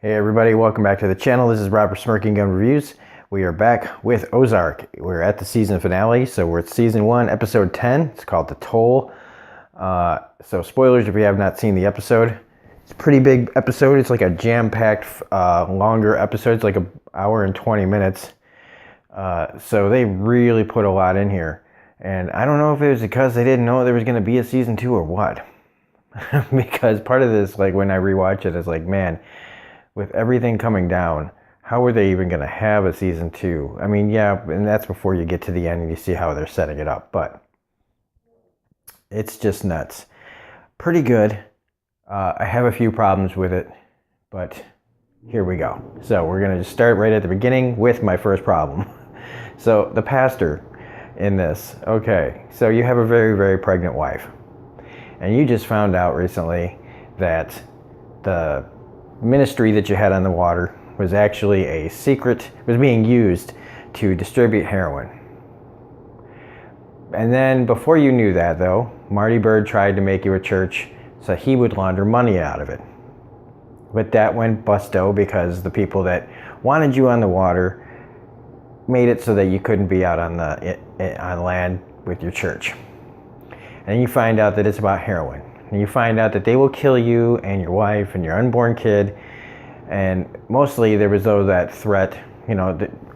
Hey everybody, welcome back to the channel. This is Robert Smirking Gun Reviews. We are back with Ozark. We're at the season finale, so we're at season 1, episode 10. It's called The Toll. So spoilers if you have not seen the episode. It's a pretty big episode. It's like a jam-packed, longer episode. It's like an hour and 20 minutes. So they really put a lot in here. And I don't know if it was because they didn't know there was going to be a season 2 or what. Because part of this, like when I rewatch it, is like, man, with everything coming down, how are they even going to have a season 2? I mean, yeah, and that's before you get to the end and you see how they're setting it up, but it's just nuts. Pretty good. I have a few problems with it, but here we go. So we're going to just start right at the beginning with my first problem. So the pastor in this, okay, so you have a very, very pregnant wife, and you just found out recently that the ministry that you had on the water was actually a secret, was being used to distribute heroin. And then before you knew that though, Marty Bird tried to make you a church so he would launder money out of it. But that went busto because the people that wanted you on the water made it so that you couldn't be out on land with your church. And you find out that it's about heroin. And you find out that they will kill you and your wife and your unborn kid. And mostly there was that threat, you know,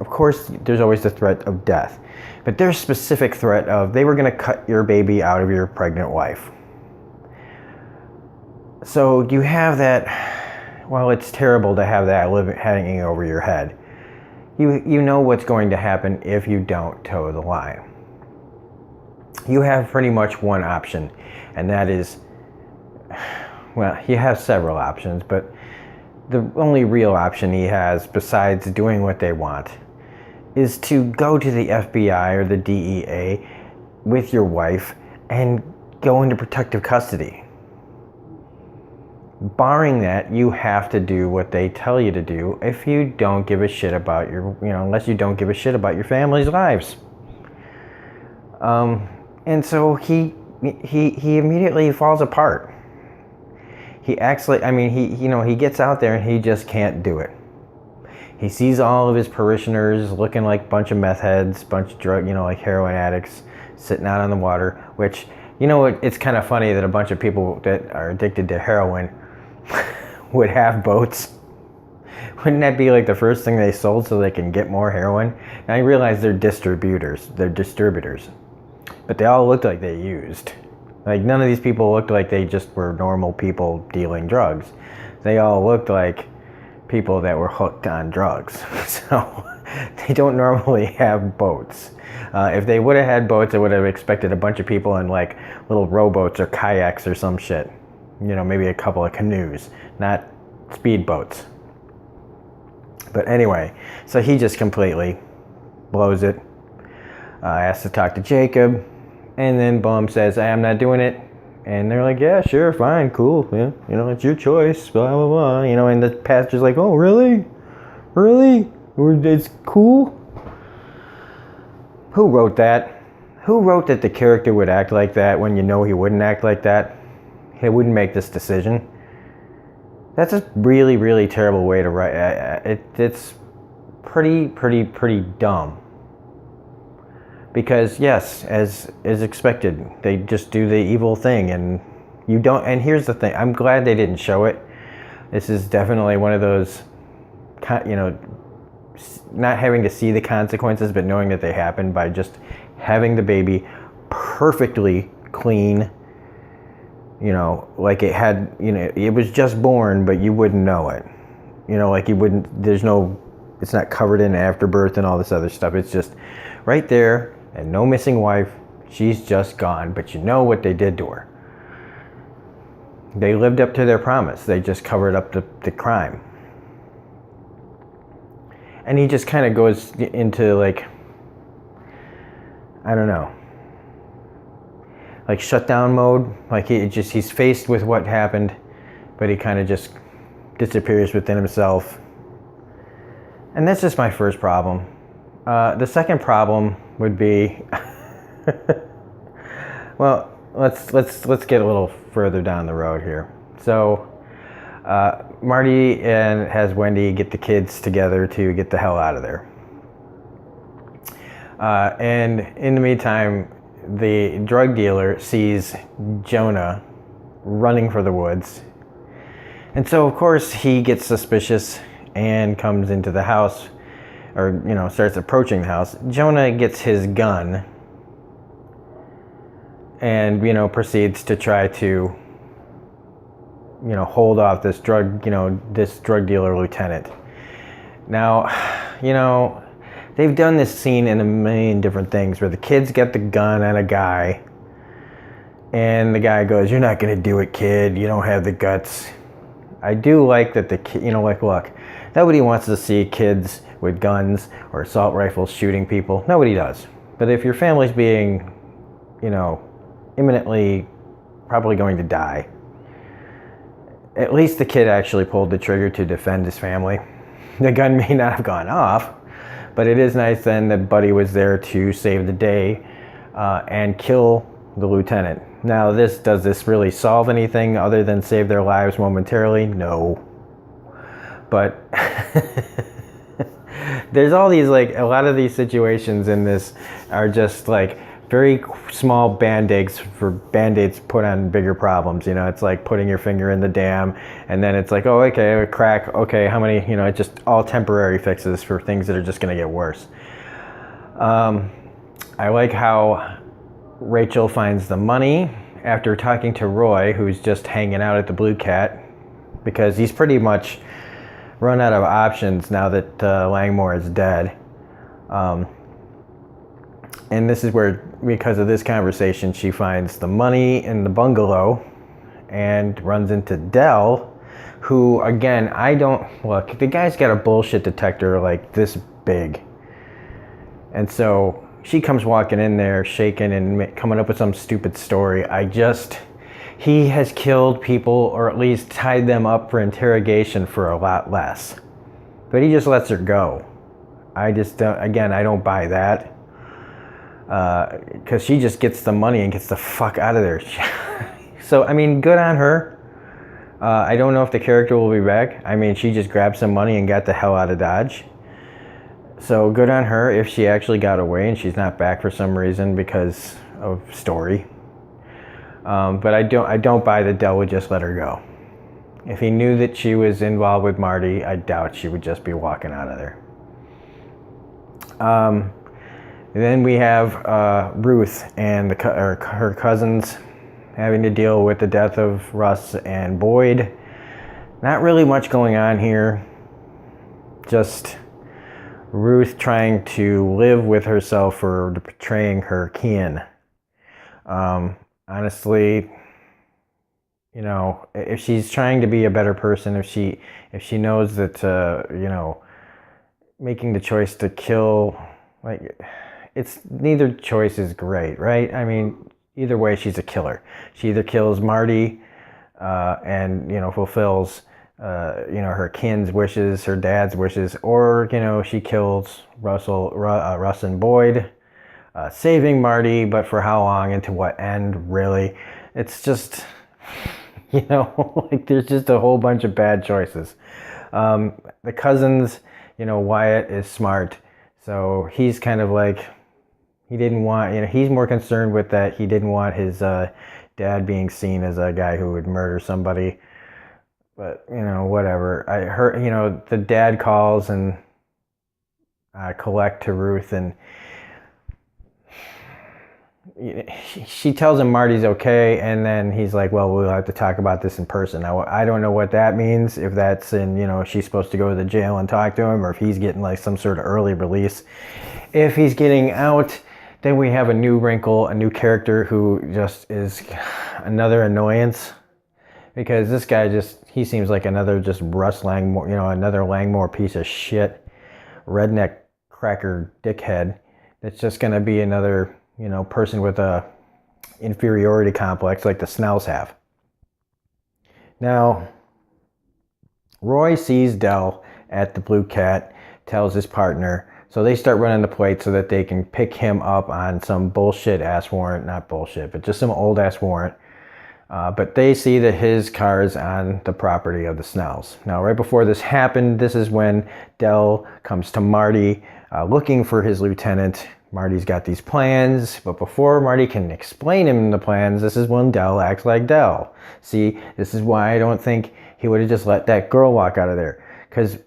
of course there's always the threat of death. But there's specific threat of they were going to cut your baby out of your pregnant wife. So you have that, well, it's terrible to have that hanging over your head. You know what's going to happen if you don't toe the line. You have pretty much one option, and that is, well, you have several options, but the only real option he has, besides doing what they want, is to go to the FBI or the DEA with your wife and go into protective custody. Barring that, you have to do what they tell you to do if you don't give a shit about unless you don't give a shit about your family's lives. And so he immediately falls apart. He acts like, he gets out there and he just can't do it. He sees all of his parishioners looking like a bunch of meth heads, bunch of drug, like heroin addicts sitting out on the water, which, it's kind of funny that a bunch of people that are addicted to heroin would have boats. Wouldn't that be like the first thing they sold so they can get more heroin? Now I realize they're distributors. But they all looked like they used. Like, none of these people looked like they just were normal people dealing drugs. They all looked like people that were hooked on drugs. So they don't normally have boats. If they would have had boats, I would have expected a bunch of people in like little rowboats or kayaks or some shit. Maybe a couple of canoes, not speedboats. But anyway, so he just completely blows it. Asks to talk to Jacob, and then Bum says, I'm not doing it. And they're like, yeah, sure, fine, cool, yeah, it's your choice, blah, blah, blah, and the pastor's like, oh, really? Really? It's cool? Who wrote that? Who wrote that the character would act like that when you know he wouldn't act like that? He wouldn't make this decision. That's a really, really terrible way to write. It's pretty dumb. Because yes, as is expected, they just do the evil thing, and you don't. And here's the thing: I'm glad they didn't show it. This is definitely one of those, not having to see the consequences, but knowing that they happen by just having the baby perfectly clean. Like it had, it was just born, but you wouldn't know it. Like you wouldn't. It's not covered in afterbirth and all this other stuff. It's just right there. And no missing wife, she's just gone, but you know what they did to her. They lived up to their promise. They just covered up the crime. And he just kind of goes into like, I don't know, like shutdown mode. Like he's faced with what happened, but he kind of just disappears within himself. And that's just my first problem. The second problem would be, well, let's get a little further down the road here. So Marty and has Wendy get the kids together to get the hell out of there. And in the meantime, the drug dealer sees Jonah running for the woods. And so, of course, he gets suspicious and comes into the house, or, starts approaching the house. Jonah gets his gun and, proceeds to try to, hold off this drug dealer lieutenant. Now, they've done this scene in a million different things where the kids get the gun at a guy and the guy goes, "You're not going to do it, kid. You don't have the guts." I do like that the kid, look, nobody wants to see kids with guns or assault rifles shooting people. Nobody does. But if your family's being, imminently probably going to die, at least the kid actually pulled the trigger to defend his family. The gun may not have gone off, but it is nice then that Buddy was there to save the day and kill the lieutenant. Now, does this really solve anything other than save their lives momentarily? No. But there's all these, a lot of these situations in this are just very small band-aids put on bigger problems. It's like putting your finger in the dam, and then it's like, oh, okay, a crack, okay, how many, it's just all temporary fixes for things that are just going to get worse. I like how Rachel finds the money after talking to Roy, who's just hanging out at the Blue Cat, because he's pretty much run out of options now that Langmore is dead. And this is where, because of this conversation, she finds the money in the bungalow and runs into Dell, who, again, look, the guy's got a bullshit detector like this big. And so she comes walking in there shaking and coming up with some stupid story. He has killed people, or at least tied them up for interrogation for a lot less. But he just lets her go. I don't buy that. Because she just gets the money and gets the fuck out of there. So, good on her. I don't know if the character will be back. She just grabbed some money and got the hell out of Dodge. So good on her if she actually got away and she's not back for some reason because of story. But I don't buy that Dell would just let her go. If he knew that she was involved with Marty, I doubt she would just be walking out of there. Then we have Ruth and her cousins having to deal with the death of Russ and Boyd. Not really much going on here. Just Ruth trying to live with herself for betraying her kin. Honestly, if she's trying to be a better person, if she knows that, making the choice to kill, it's neither choice is great, right? Either way, she's a killer. She either kills Marty and, fulfills her kin's wishes, her dad's wishes, or, she kills Russ and Boyd, saving Marty, but for how long and to what end, really? It's just, there's just a whole bunch of bad choices. The cousins, Wyatt is smart, so he's kind of he didn't want, he's more concerned with that. He didn't want his dad being seen as a guy who would murder somebody. But, whatever. I heard, the dad calls and collect to Ruth, and she tells him Marty's okay, and then he's like, well, we'll have to talk about this in person. Now, I don't know what that means, if that's in, she's supposed to go to the jail and talk to him, or if he's getting some sort of early release. If he's getting out, then we have a new wrinkle, a new character who just is another annoyance. Because this guy he seems like another just Russ Langmore, another Langmore piece of shit, redneck cracker dickhead that's just going to be another, person with a inferiority complex like the Snells have. Now, Roy sees Dell at the Blue Cat, tells his partner, so they start running the plate so that they can pick him up on some bullshit ass warrant, not bullshit, but just some old ass warrant. But they see that his car is on the property of the Snells. Now, right before this happened, this is when Del comes to Marty looking for his lieutenant. Marty's got these plans, but before Marty can explain him the plans, this is when Del acts like Del. See, this is why I don't think he would have just let that girl walk out of there. Because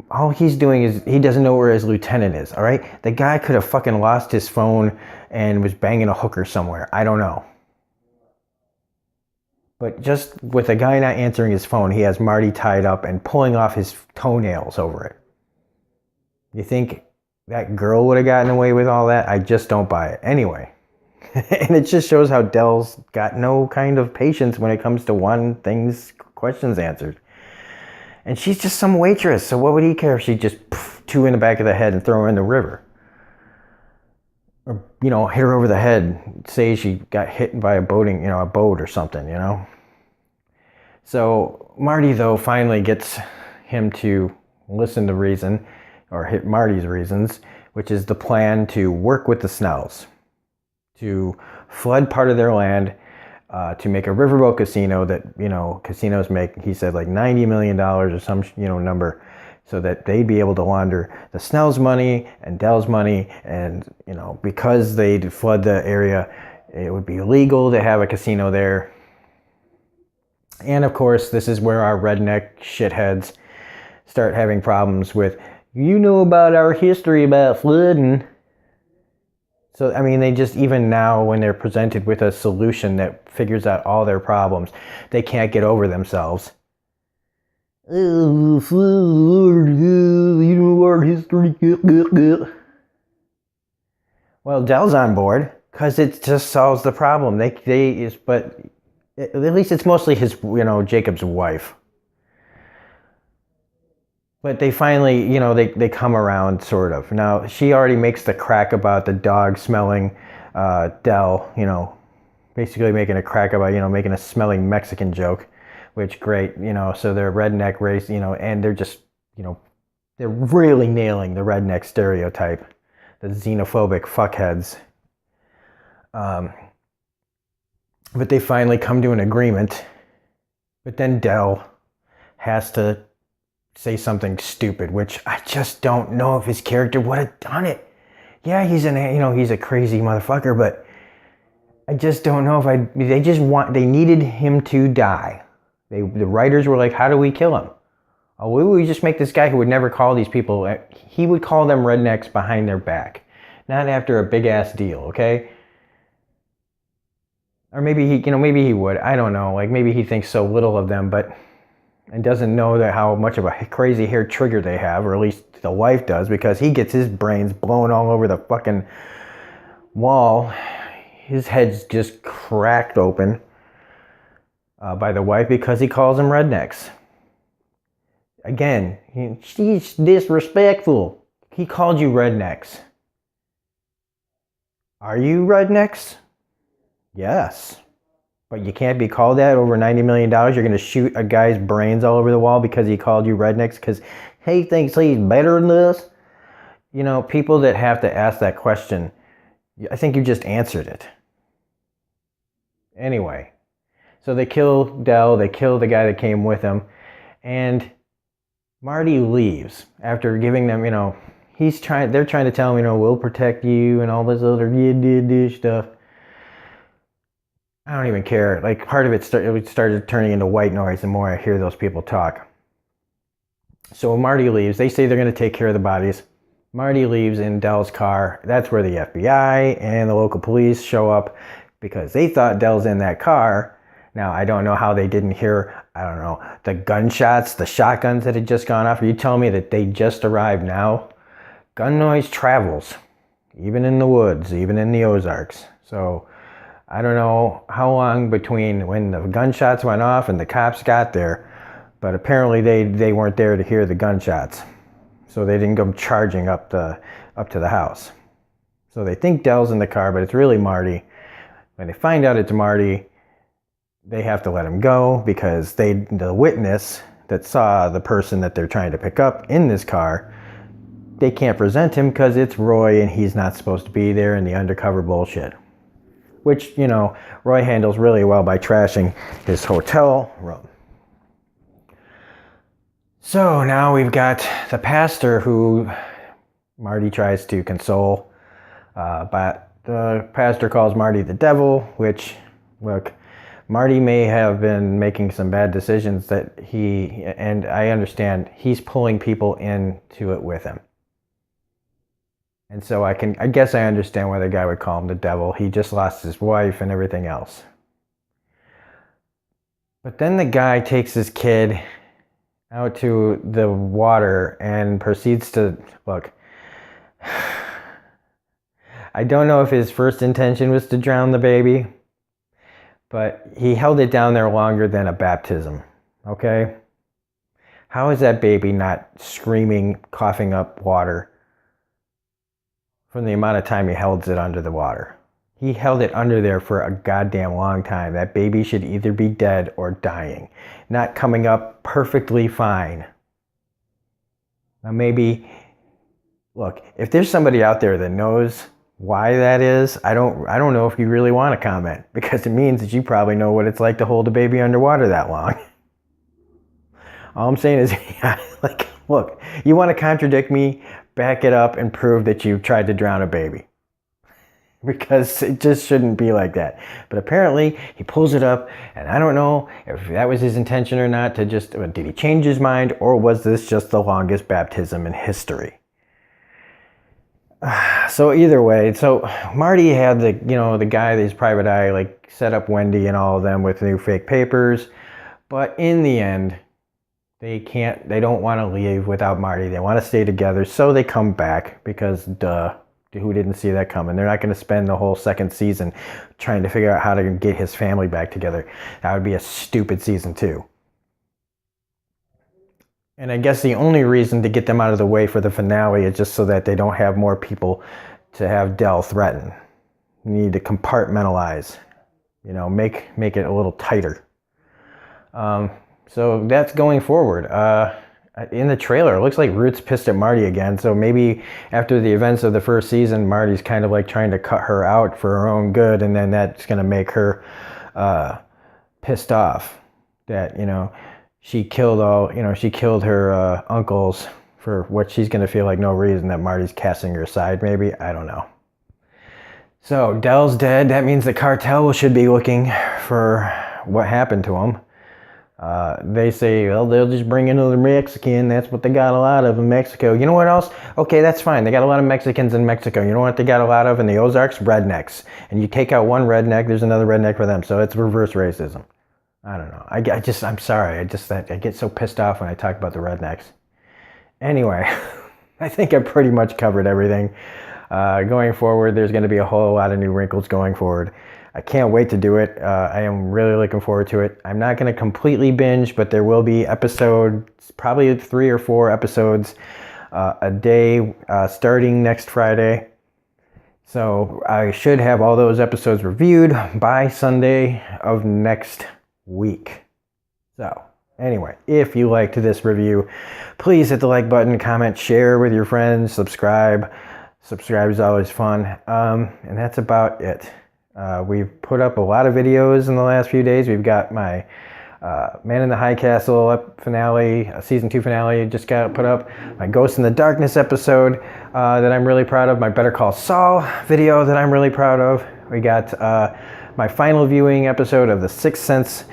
all he's doing is he doesn't know where his lieutenant is, all right? The guy could have fucking lost his phone and was banging a hooker somewhere. I don't know. But just with a guy not answering his phone, he has Marty tied up and pulling off his toenails over it. You think that girl would have gotten away with all that? I just don't buy it. Anyway. And it just shows how Del's got no kind of patience when it comes to wanting questions answered. And she's just some waitress, so what would he care if she just two in the back of the head and throw her in the river? Or, hit her over the head, say she got hit by a boat or something, So Marty, though, finally gets him to listen to reason, or hit Marty's reasons, which is the plan to work with the Snells, to flood part of their land, to make a riverboat casino that, casinos make, he said, like $90 million or some, number, so that they'd be able to launder the Snell's money and Del's money. And, because they'd flood the area, it would be legal to have a casino there. And of course, this is where our redneck shitheads start having problems with, about our history about flooding. So, they just, even now when they're presented with a solution that figures out all their problems, they can't get over themselves. Oh, our history. Well, Del's on board because it just solves the problem. But at least it's mostly his, Jacob's wife. But they finally, they come around, sort of. Now, she already makes the crack about the dog smelling Del, basically making a crack about, making a smelling Mexican joke, which, great, so they're redneck race, and they're just, they're really nailing the redneck stereotype, the xenophobic fuckheads. But they finally come to an agreement, but then Del has to say something stupid, which I just don't know if his character would have done it. Yeah, he's a crazy motherfucker, but I just don't know if they needed him to die. The writers were like, how do we kill him? Oh, we just make this guy who would never call these people, he would call them rednecks behind their back, not after a big ass deal, okay? Or maybe he would, I don't know, like maybe he thinks so little of them, and doesn't know that how much of a crazy hair trigger they have, or at least the wife does, because he gets his brains blown all over the fucking wall. His head's just cracked open by the wife because he calls them rednecks. Again, she's disrespectful. He called you rednecks. Are you rednecks? Yes. But you can't be called that over $90 million. You're going to shoot a guy's brains all over the wall because he called you rednecks because he thinks he's better than us. People that have to ask that question, I think you just answered it. Anyway, so they kill Del, they kill the guy that came with him, and Marty leaves after giving them, they're trying to tell him, we'll protect you and all this other stuff. I don't even care. Like, part of it started turning into white noise the more I hear those people talk. So when Marty leaves, they say they're going to take care of the bodies. Marty leaves in Del's car. That's where the FBI and the local police show up because they thought Del's in that car. Now, I don't know how they didn't hear, the gunshots, the shotguns that had just gone off. Are you telling me that they just arrived now? Gun noise travels, even in the woods, even in the Ozarks. So I don't know how long between when the gunshots went off and the cops got there, but apparently they weren't there to hear the gunshots. So they didn't come charging up to the house. So they think Del's in the car, but it's really Marty. When they find out it's Marty, they have to let him go because the witness that saw the person that they're trying to pick up in this car, they can't present him because it's Roy and he's not supposed to be there in the undercover bullshit. which, Roy handles really well by trashing his hotel room. So now we've got the pastor who Marty tries to console, but the pastor calls Marty the devil, which, look, Marty may have been making some bad decisions and I understand he's pulling people into it with him. And so I guess I understand why the guy would call him the devil. He just lost his wife and everything else. But then the guy takes his kid out to the water and proceeds to, look, I don't know if his first intention was to drown the baby, but he held it down there longer than a baptism, okay? How is that baby not screaming, coughing up water from the amount of time he held it under the water? He held it under there for a goddamn long time. That baby should either be dead or dying, not coming up perfectly fine. Now maybe, look, if there's somebody out there that knows why that is, I don't know if you really want to comment, because it means that you probably know what it's like to hold a baby underwater that long. All I'm saying is, look, you want to contradict me, back it up and prove that you tried to drown a baby. Because it just shouldn't be like that. But apparently he pulls it up, and I don't know if that was his intention or not, did he change his mind, or was this just the longest baptism in history? So either way, so Marty had the guy, his private eye, set up Wendy and all of them with new fake papers. But in the end, they don't want to leave without Marty. They want to stay together. So they come back because, duh, who didn't see that coming? They're not going to spend the whole second season trying to figure out how to get his family back together. That would be a stupid season 2. And I guess the only reason to get them out of the way for the finale is just so that they don't have more people to have Del threaten. You need to compartmentalize, make it a little tighter. So that's going forward. In the trailer, it looks like Ruth's pissed at Marty again. So maybe after the events of the first season, Marty's kind of trying to cut her out for her own good, and then that's going to make her pissed off that, she killed her uncles for what she's going to feel like no reason, that Marty's casting her aside, maybe. I don't know. So Del's dead. That means the cartel should be looking for what happened to him. They say, well, they'll just bring in another Mexican. That's what they got a lot of in Mexico. You know what else? Okay, that's fine. They got a lot of Mexicans in Mexico. You know what they got a lot of in the Ozarks? Rednecks. And you take out one redneck, there's another redneck for them. So it's reverse racism. I don't know. I'm sorry. I get so pissed off when I talk about the rednecks. Anyway, I think I pretty much covered everything. Going forward, there's going to be a whole lot of new wrinkles going forward. I can't wait to do it. I am really looking forward to it. I'm not going to completely binge, but there will be episodes, probably 3 or 4 episodes a day starting next Friday. So I should have all those episodes reviewed by Sunday of next week. So anyway, if you liked this review, please hit the like button, comment, share with your friends, subscribe. Subscribe is always fun. And that's about it. We've put up a lot of videos in the last few days. We've got my Man in the High Castle finale, season 2 finale just got put up. My Ghost in the Darkness episode that I'm really proud of. My Better Call Saul video that I'm really proud of. We got my final viewing episode of The Sixth Sense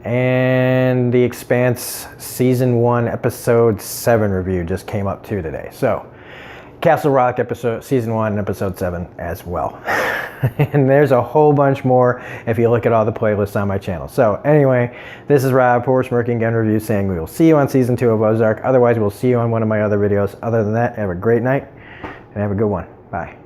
and The Expanse season 1 episode 7 review just came up too today. So Castle Rock episode season 1 episode 7 as well. And there's a whole bunch more if you look at all the playlists on my channel. So anyway, this is Rob for Smirking Gun Review saying we will see you on season 2 of Ozark. Otherwise, we'll see you on one of my other videos. Other than that, have a great night and have a good one. Bye.